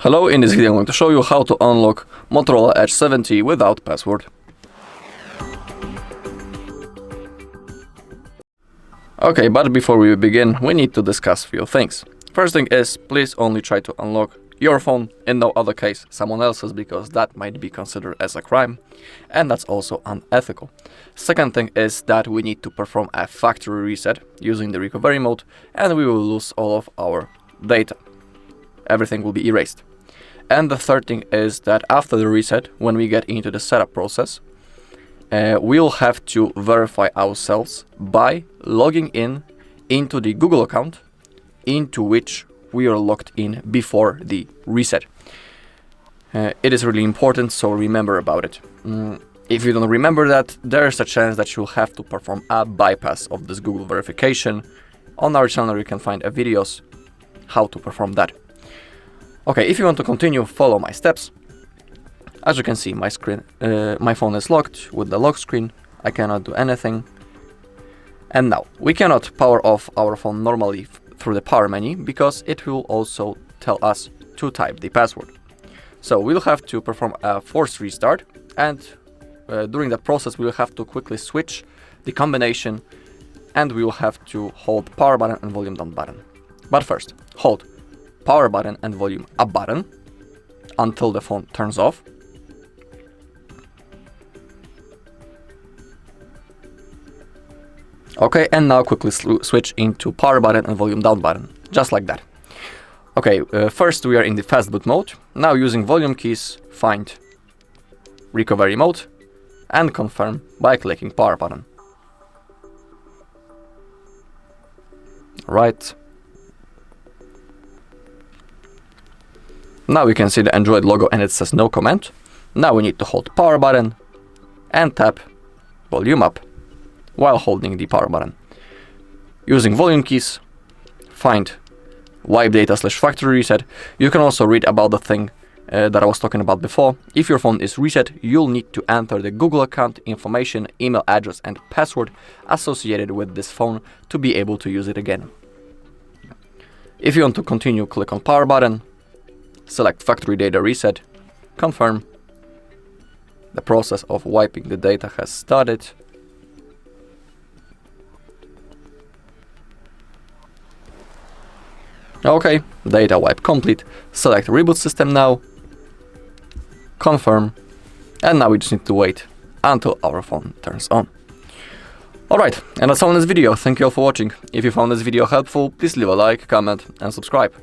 Hello, in this video I'm going to show you how to unlock Motorola Edge 70 without password. Okay, but before we begin, we need to discuss a few things. First thing is, please only try to unlock your phone, in no other case someone else's, because that might be considered as a crime, and that's also unethical. Second thing is that we need to perform a factory reset using the recovery mode, and we will lose all of our data. Everything will be erased. And the third thing is that after the reset, when we get into the setup process, we'll have to verify ourselves by logging into the Google account into which we are logged in before the reset. It is really important, so remember about it. If you don't remember that, there's a chance that you'll have to perform a bypass of this Google verification. On our channel you can find videos how to perform that. Okay, if you want to continue, follow my steps. As you can see, my phone is locked with the lock screen. I cannot do anything. And now, we cannot power off our phone normally through the power menu, because it will also tell us to type the password. So we'll have to perform a forced restart, and during that process we'll have to quickly switch the combination, and we will have to hold power button and volume down button. But first, hold power button and volume up button until the phone turns off. Okay, and now quickly switch into power button and volume down button, just like that. Okay, first we are in the fastboot mode. Now using volume keys, find recovery mode and confirm by clicking power button. Right. Now we can see the Android logo and it says no comment. Now we need to hold power button and tap volume up while holding the power button. Using volume keys, find wipe data / factory reset. You can also read about the thing that I was talking about before. If your phone is reset, you'll need to enter the Google account information, email address and password associated with this phone to be able to use it again. If you want to continue, click on power button, select factory data reset, confirm. The process of wiping the data has started. Okay, data wipe complete. Select reboot system now, confirm, and now we just need to wait until our phone turns on. Alright, and that's all in this video. Thank you all for watching. If you found this video helpful, please leave a like, comment and subscribe.